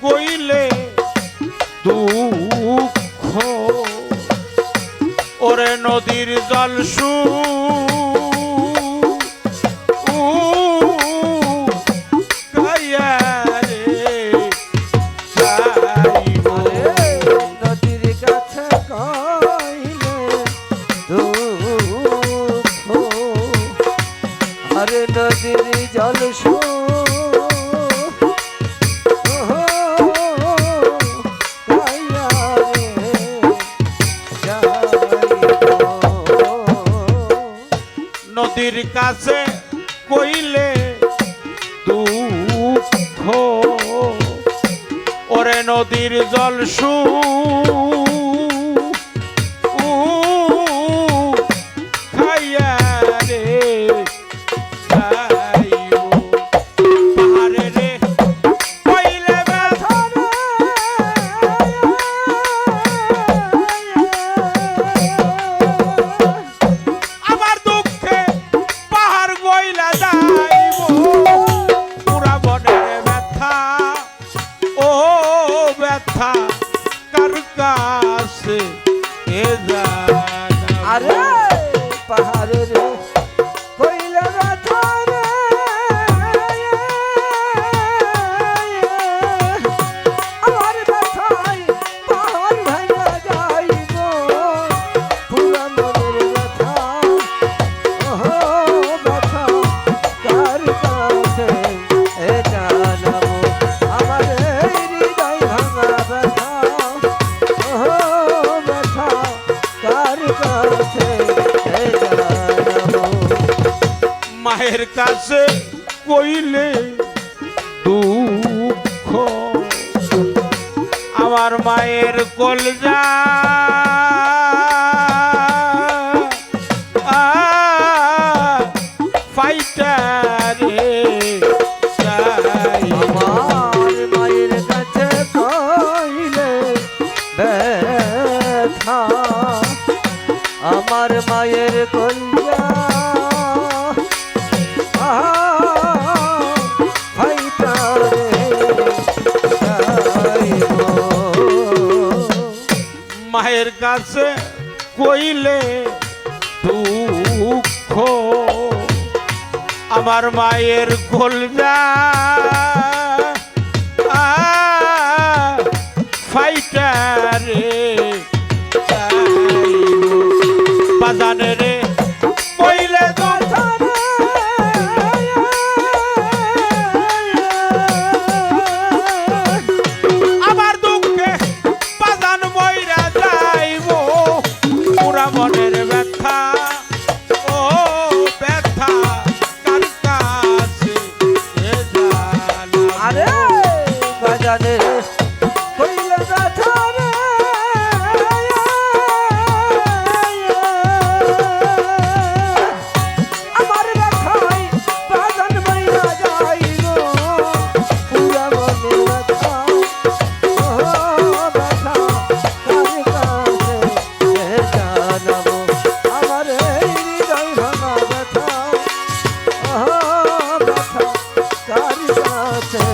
কইলে দুঃখ ওরে নদীর জল নদীর জল নদীর কাছে কইলে দুঃখ ওরে নদীর জল খাইয়া রে আরে পাহাড়ে রে কইলে ব্যথা রে আমার ব্যথায় পাহাড় ভাঙা যাইব পুরা মনের ব্যথা ওহো ব্যথা কার কাছে জানাবো আমার হৃদয় ভাঙা ব্যথা ওহো ব্যথা কার কাছে জানাবো মায়ের কাছে কইলে দুঃখ আমার মায়ের কলজা ফাইটা রে আমার মায়ের কাছে কইলে ব্যথা আমার মায়ের কলজা ফাইটা রে যাইব মায়ের কাছে কইলে দুঃখ আমার মায়ের কলজা ফাইটা রে বাজানে রে কইলে ব্যথা রে আমার দুঃখে বাজান মইরা যাইব পুরা মনের ব্যথা ও ব্যথা কার কাছে জানাবো আরে বাজানে কইলে ব্যথা রে আমার ব্যথায় বাজান মইরা যাইব পুরা মনের ব্যথা ওহো ব্যথা কার কাছে জানাবো আমার হৃদয় ভাঙা ব্যথা ওহো ব্যথা কার কাছে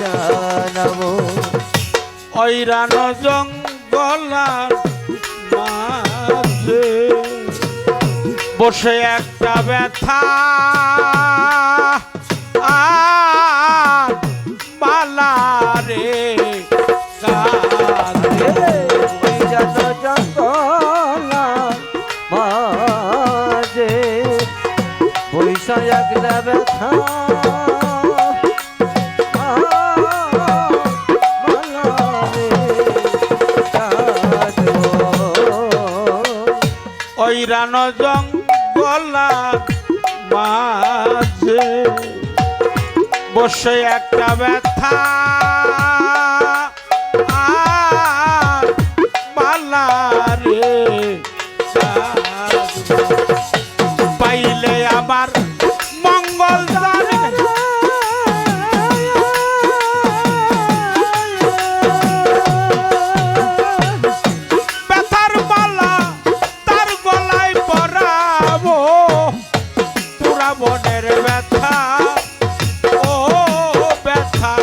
জানাবো ঐরান জঙ্গলার মাঝে বসে একটা ব্যথা আর মালা রে কাঁদে। মাঝে পয়সা একটা ব্যথা ঐরান জঙ্গলার মাঝে বসে একটা ব্যথা আর মালা রে পাইলে আমার মঙ্গল জানে ব্যথার মালা তার গলায় পরাবো পুরা মনের ব্যথা ও ব্যথা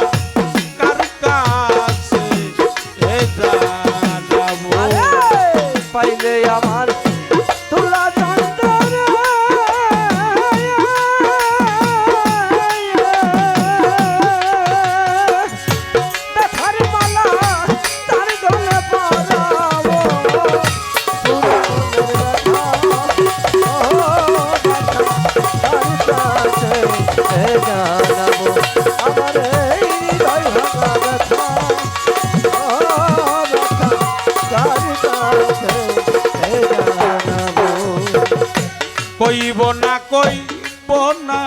কইব না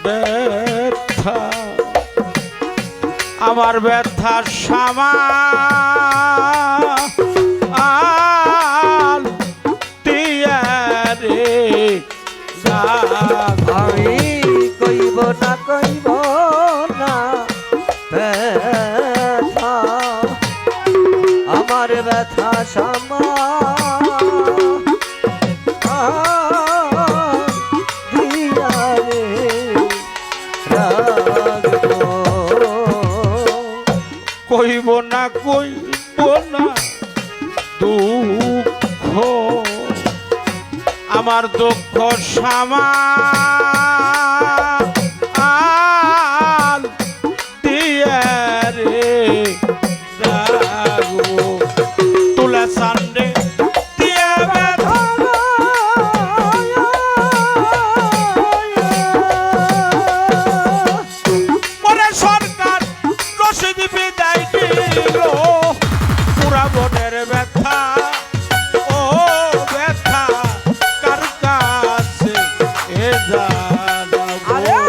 ব্যথা আমার ব্যথা সামাল দিয়া রে আমি কইব না ব্যথা আমার ব্যথা সামা দিয়া রে রাখবো। কইব না দুঃখ আমার দুঃখ সামাল দিয়া রে রাখবো। তুলা সান্ডে দিয়া ব্যথা ওরে সরকার রশিদ বিদায় দিল পুরা বনের ব্যথা ও ব্যথা কার কাছে এ জানাবো। আরে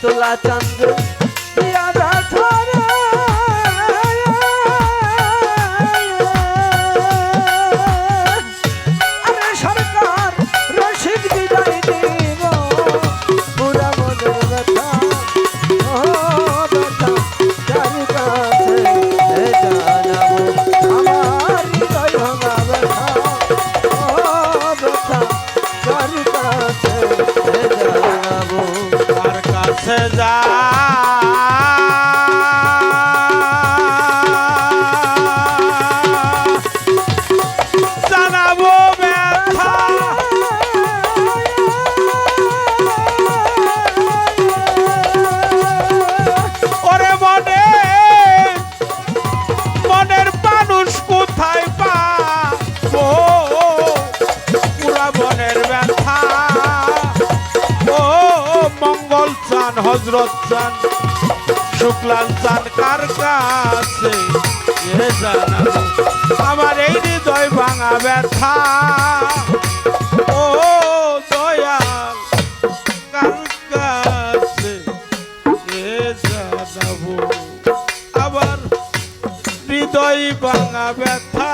তোলা চন্দ্র দিয়া ব্যথা রে আরে সরকার রশিদ বিদায় দিব পুরা মনের ব্যথা ও ব্যথা কার কাছে এ জানাবো। আমার হৃদয় ভাঙা ব্যথা ও ব্যথা কার কাছে এ জানাবো। কার কাছে যা জানাবো ব্যথা ওরে মনের মানুষ কোথায় পাবো পুরা বনের ব্যথা ও মঙ্গল চান হজরত চান শুক্লাল চান কার কাছে এ জানাবো। আমার এই হৃদয় ভাঙা ব্যথা ও দয়াল কার কাছে এ জানাবো। আবার হৃদয় ভাঙা ব্যথা